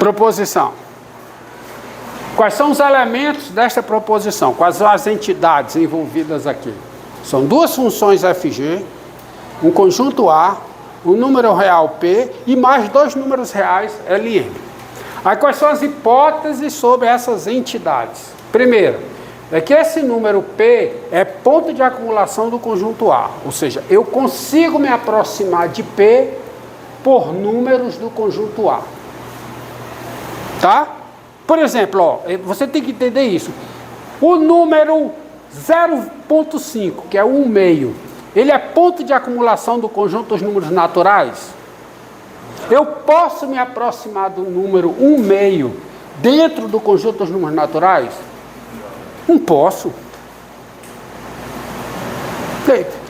Proposição. Quais são os elementos desta proposição? Quais são as entidades envolvidas aqui? São duas funções FG, um conjunto A, um número real P e mais dois números reais LM. Aí quais são as hipóteses sobre essas entidades? Primeiro, é que esse número P é ponto de acumulação do conjunto A, ou seja, eu consigo me aproximar de P por números do conjunto A. Tá? Por exemplo, ó, você tem que entender isso. O número 0,5, que é 1/2, ele é ponto de acumulação do conjunto dos números naturais? Eu posso me aproximar do número 1/2 dentro do conjunto dos números naturais? Não posso.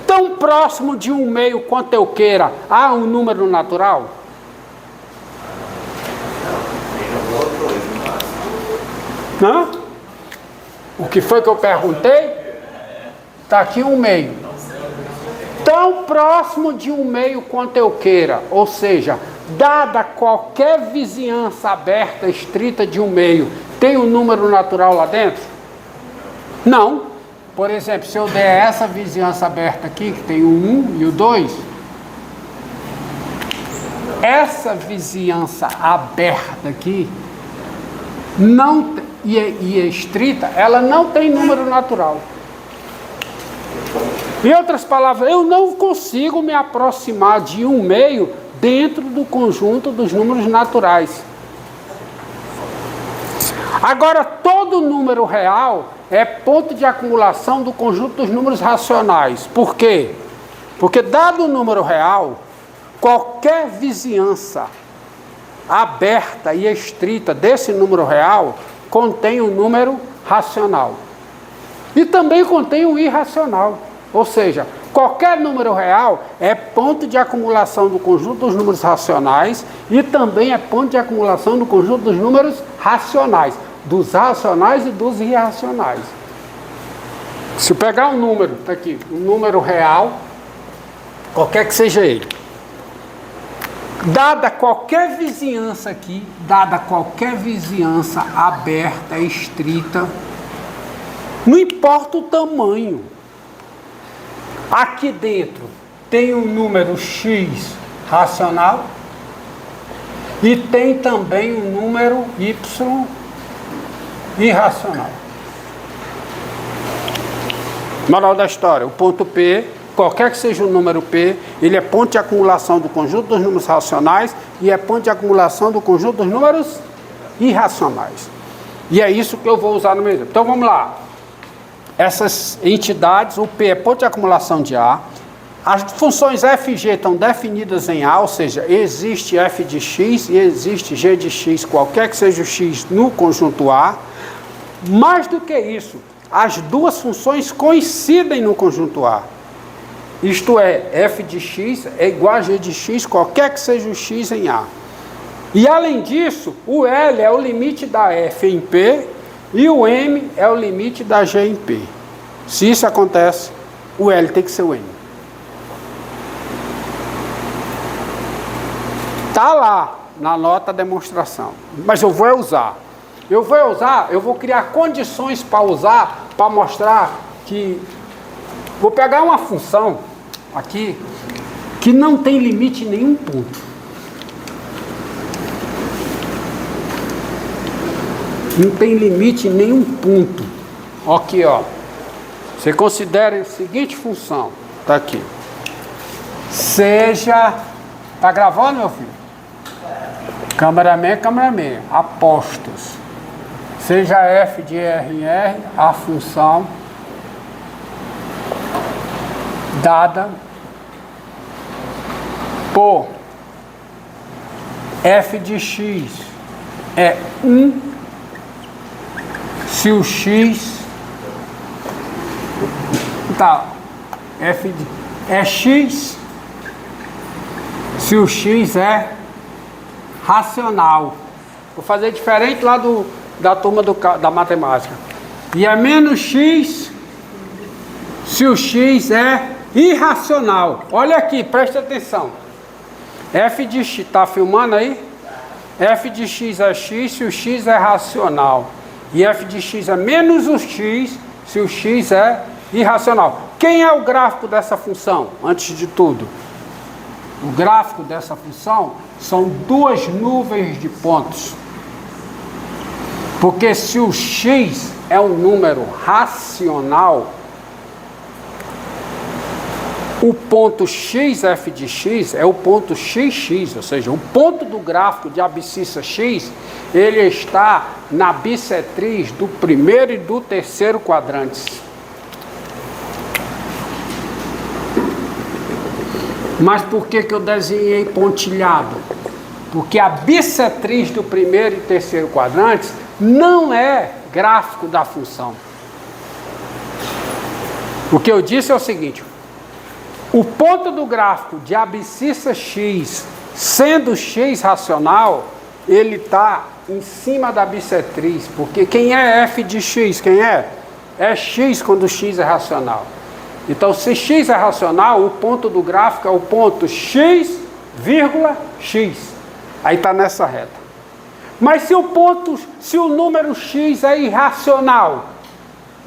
Tão próximo de 1/2 quanto eu queira, há um número natural? Hã? O que foi que eu perguntei? Está aqui 1/2. Tão próximo de 1/2 quanto eu queira, ou seja, dada qualquer vizinhança aberta, estrita de 1/2, tem um número natural lá dentro? Não. Por exemplo, se eu der essa vizinhança aberta aqui, que tem o 1 e o 2, essa vizinhança aberta aqui, não, e é estrita, ela não tem número natural. Em outras palavras, eu não consigo me aproximar de 1/2 dentro do conjunto dos números naturais. Agora, todo número real é ponto de acumulação do conjunto dos números racionais. Por quê? Porque, dado o número real, qualquer vizinhança aberta e estrita desse número real contém um número racional. E também contém um irracional. Ou seja, qualquer número real é ponto de acumulação do conjunto dos números racionais e também é ponto de acumulação do conjunto dos números racionais, dos racionais e dos irracionais. Se eu pegar um número, está aqui, um número real, qualquer que seja ele, dada qualquer vizinhança aqui, dada qualquer vizinhança aberta, estrita, não importa o tamanho, aqui dentro tem um número X racional e tem também um número Y irracional. Moral da história, o ponto P, qualquer que seja o número P, ele é ponto de acumulação do conjunto dos números racionais e é ponto de acumulação do conjunto dos números irracionais. E é isso que eu vou usar no meu exemplo. Então vamos lá. Essas entidades, o P é ponto de acumulação de A, as funções F e G estão definidas em A, ou seja, existe F de X e existe G de X, qualquer que seja o X no conjunto A. Mais do que isso, as duas funções coincidem no conjunto A. Isto é, F de X é igual a G de X, qualquer que seja o X em A. E além disso, o L é o limite da F em P e o M é o limite da G em P. Se isso acontece, o L tem que ser o M. Está lá na nota demonstração, mas eu vou usar. Eu vou criar condições para usar, para mostrar que... Vou pegar uma função aqui que não tem limite em nenhum ponto. Não tem limite em nenhum ponto. Aqui, ó. Você considera a seguinte função. Está aqui. Seja... Está gravando, meu filho? Cameraman. Apostos. Seja F de R em R a função dada por F de X é 1 se o X F de, é X se o X é racional. Vou fazer diferente lá da turma da matemática. E é menos X se o X é irracional. Olha aqui, presta atenção. F de X, está filmando aí? f de x é x se o x é racional. E f de x é menos o x se o x é irracional. Quem é o gráfico dessa função, antes de tudo? O gráfico dessa função são duas nuvens de pontos. Porque se o x é um número racional, o ponto x f de x é o ponto xx, ou seja, o ponto do gráfico de abscissa x, ele está na bissetriz do primeiro e do terceiro quadrantes. Mas por que eu desenhei pontilhado? Porque a bissetriz do primeiro e terceiro quadrantes não é gráfico da função. O que eu disse é o seguinte: o ponto do gráfico de abscissa x, sendo x racional, ele está em cima da bissetriz, porque quem é f de x? Quem é? É x quando x é racional. Então, se x é racional, o ponto do gráfico é o ponto x, x. Aí está nessa reta. Mas se o número x é irracional,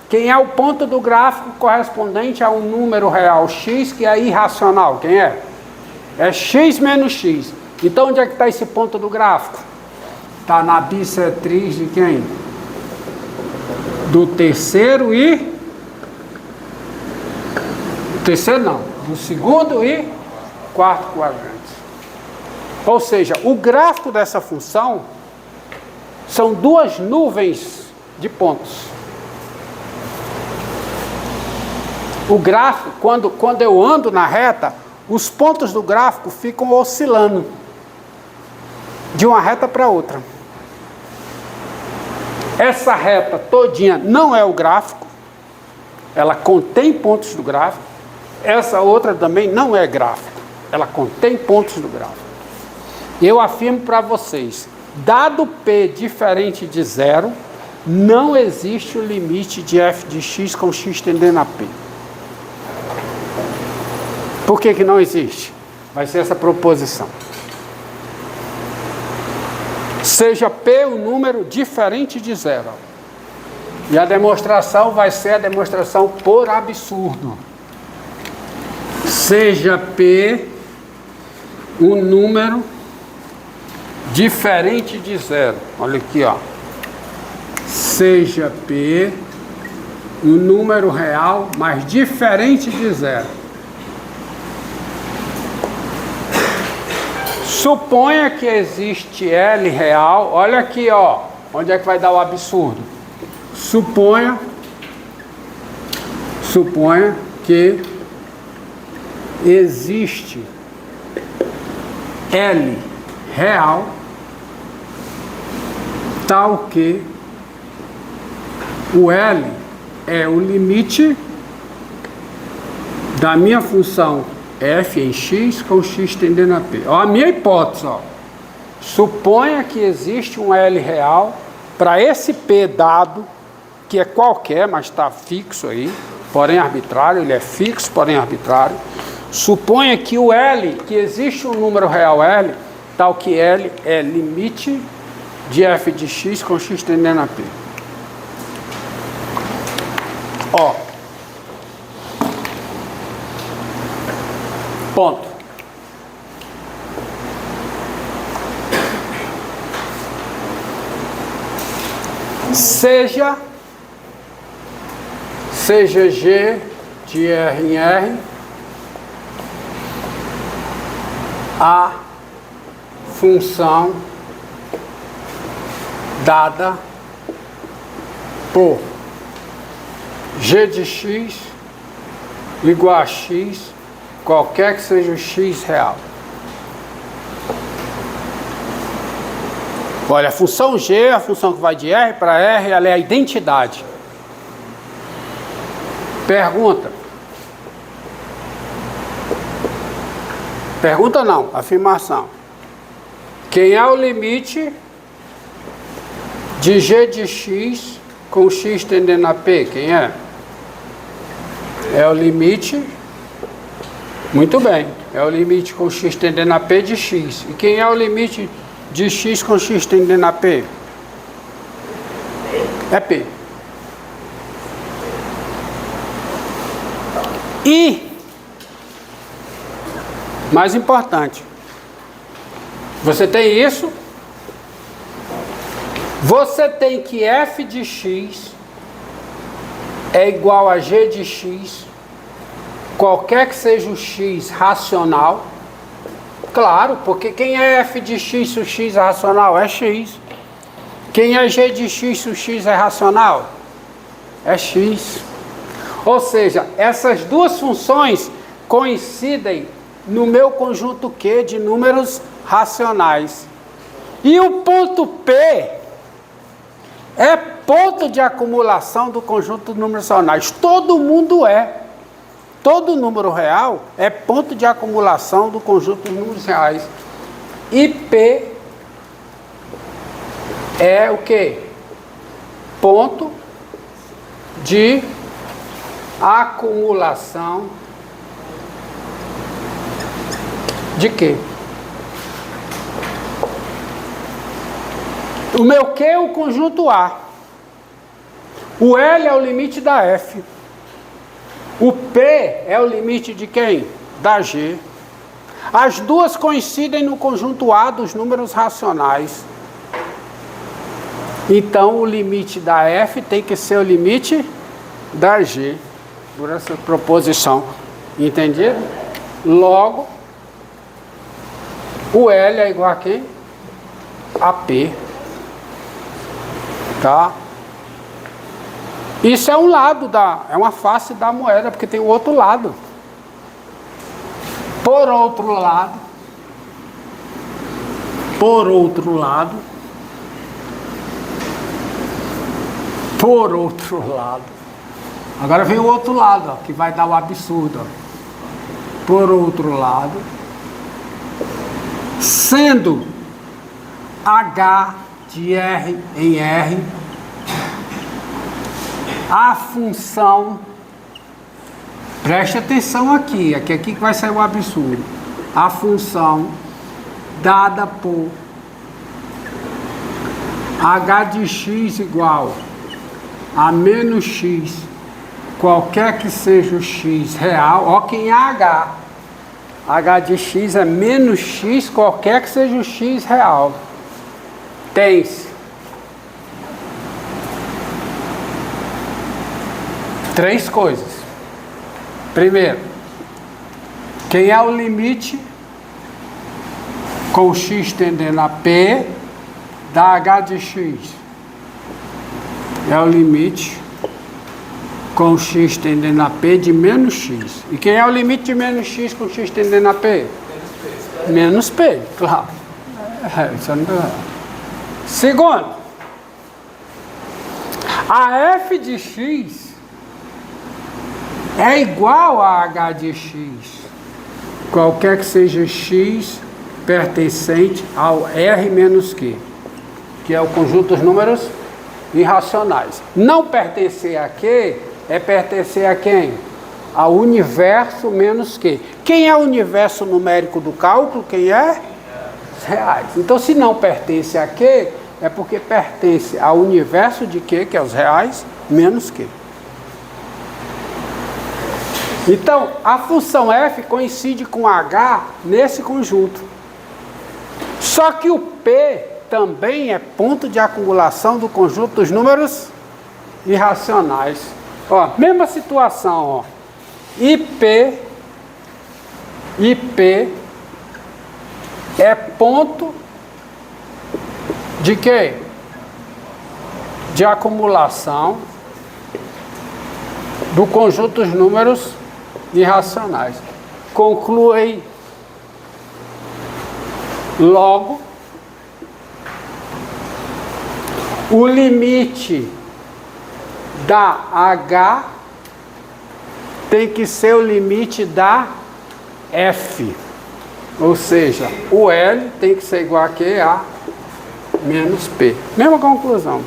quem é o ponto do gráfico correspondente a um número real x que é irracional? Quem é? É x menos x. Então, onde é que está esse ponto do gráfico? Está na bissetriz de quem? Do terceiro e... terceiro não. Do segundo e quarto quadrantes. Ou seja, o gráfico dessa função são duas nuvens de pontos. O gráfico, quando eu ando na reta, os pontos do gráfico ficam oscilando de uma reta para outra. Essa reta todinha não é o gráfico, ela contém pontos do gráfico. Essa outra também não é gráfico, ela contém pontos do gráfico. Eu afirmo para vocês, dado P diferente de zero, não existe o limite de f de x com x tendendo a P. Por que não existe? Vai ser essa proposição. Seja P um número diferente de zero. E a demonstração vai ser a demonstração por absurdo. Seja P um número diferente de zero. Olha aqui, ó. Seja P um número real, mas diferente de zero. Suponha que existe L real. Olha aqui, ó. Onde é que vai dar o absurdo? Suponha que existe L real tal que o L é o limite da minha função f em x com x tendendo a p. Ó, a minha hipótese, ó. Suponha que existe um L real para esse P dado, que é qualquer, mas está fixo aí, porém arbitrário, ele é fixo, porém arbitrário. Suponha que o L, que existe um número real L, tal que L é limite de f de x com x tendendo a p. Ó. Ponto. Seja G de R em R a função dada por G de x igual a x, qualquer que seja o x real. Olha, a função G, a função que vai de R para R, ela é a identidade. Pergunta. Pergunta não, afirmação. Quem é o limite de G de x com x tendendo a P? Quem é? É o limite... Muito bem, é o limite com x tendendo a P de x. E quem é o limite de x com x tendendo a P? É P. E, mais importante, você tem isso, você tem que f de x é igual a g de x, qualquer que seja o x racional. Claro, porque quem é f de x se o x é racional? É x. Quem é g de x se o x é racional? É x. Ou seja, essas duas funções coincidem no meu conjunto Q de números racionais. E o ponto P é ponto de acumulação do conjunto de números racionais. Todo mundo é. Todo número real é ponto de acumulação do conjunto de números reais. E P é o quê? Ponto de acumulação de quê? O meu Q é o conjunto A. O L é o limite da F. O P é o limite de quem? Da G. As duas coincidem no conjunto A dos números racionais. Então, o limite da F tem que ser o limite da G. Por essa proposição. Entendido? Logo, o L é igual a quem? A P. Tá? Isso é um lado é uma face da moeda, porque tem o outro lado. Por outro lado, agora vem o outro lado, ó, que vai dar o absurdo. Ó. Por outro lado, sendo H de R em R, a função, preste atenção aqui que vai sair o absurdo, a função dada por H de x igual a menos x, qualquer que seja o x real, ó quem é H, H de x é menos x, qualquer que seja o x real, tem-se três coisas. Primeiro, quem é o limite com x tendendo a P da H de x? É o limite com x tendendo a P de menos x. E quem é o limite de menos x com x tendendo a P? Menos P, claro. Isso não é. Segundo, a f de x é igual a H de x, qualquer que seja x pertencente ao R menos Q, que é o conjunto dos números irracionais. Não pertencer a Q é pertencer a quem? Ao universo menos Q. Quem é o universo numérico do cálculo? Quem é? Os reais. Então, se não pertence a Q, é porque pertence ao universo de Q, que é os reais, menos Q. Então, a função f coincide com h nesse conjunto. Só que o P também é ponto de acumulação do conjunto dos números irracionais. Ó, mesma situação, ó. IP é ponto de quê? De acumulação do conjunto dos números irracionais. Conclui logo o limite da H tem que ser o limite da F, ou seja, o L tem que ser igual a QA menos P. Mesma conclusão.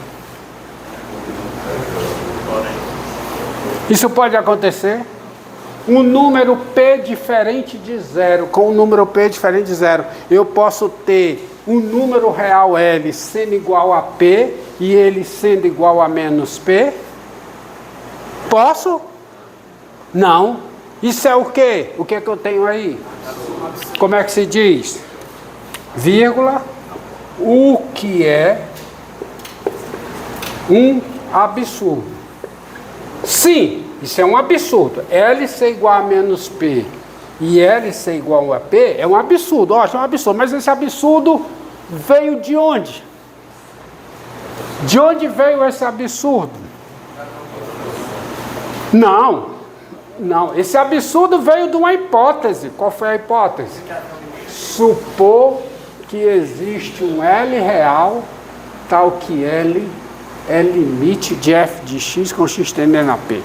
Isso pode acontecer? Um número P diferente de zero, com um número P diferente de zero, eu posso ter um número real L sendo igual a P e ele sendo igual a menos P? Posso? Não. Isso é o quê? O que é que eu tenho aí? Como é que se diz? Vírgula, o que é um absurdo. Sim, isso é um absurdo. L ser igual a menos P e L ser igual a P é um absurdo. Ótimo, é um absurdo. Mas esse absurdo veio de onde? De onde veio esse absurdo? Não. Esse absurdo veio de uma hipótese. Qual foi a hipótese? Supor que existe um L real, tal que L é limite de f de x com x tendendo a P.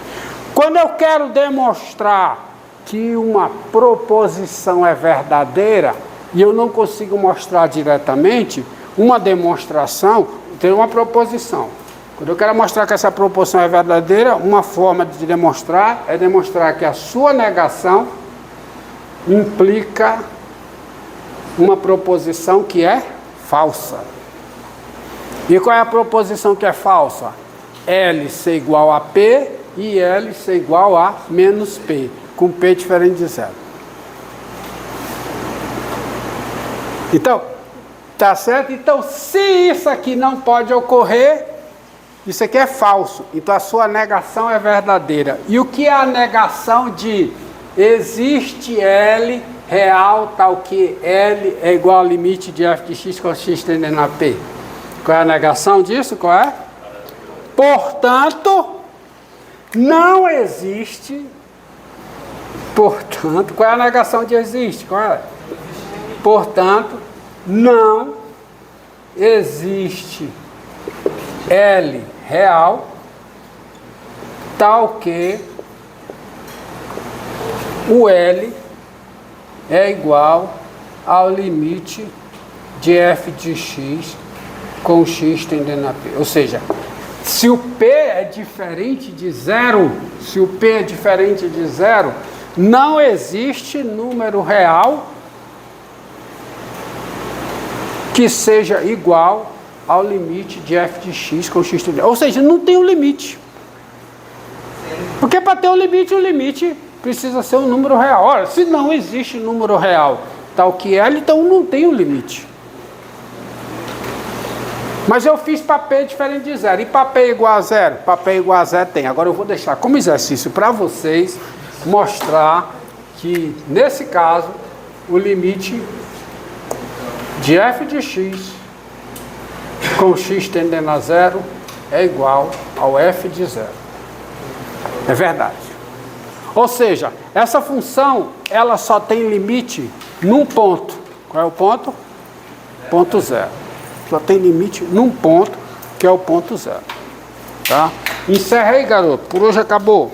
Quando eu quero demonstrar que uma proposição é verdadeira, e eu não consigo mostrar diretamente, uma demonstração tem uma proposição. Quando eu quero mostrar que essa proposição é verdadeira, uma forma de demonstrar é demonstrar que a sua negação implica uma proposição que é falsa. E qual é a proposição que é falsa? L ser igual a P e L ser igual a menos P, com P diferente de zero. Então, tá certo? Então, se isso aqui não pode ocorrer, isso aqui é falso. Então, a sua negação é verdadeira. E o que é a negação de existe L real, tal que L é igual ao limite de f de x com x tendendo a P? Qual é a negação disso? Qual é? Portanto, não existe. Portanto, qual é a negação de existe? Qual é? Portanto, não existe L real, tal que o L é igual ao limite de f de x com x tendendo a P. Ou seja, se o P é diferente de zero, não existe número real que seja igual ao limite de f de x com x tendendo a P. Ou seja, não tem um limite. Porque para ter um limite precisa ser um número real. Ora, se não existe número real tal que L, então não tem um limite. Mas eu fiz para P diferente de zero. E para P igual a zero? Para P igual a zero tem. Agora eu vou deixar como exercício para vocês mostrar que, nesse caso, o limite de f de x com x tendendo a zero é igual ao f de zero. É verdade. Ou seja, essa função, ela só tem limite num ponto. Qual é o ponto? Ponto zero. Só tem limite num ponto, que é o ponto zero. Tá? Encerra aí, garoto. Por hoje acabou.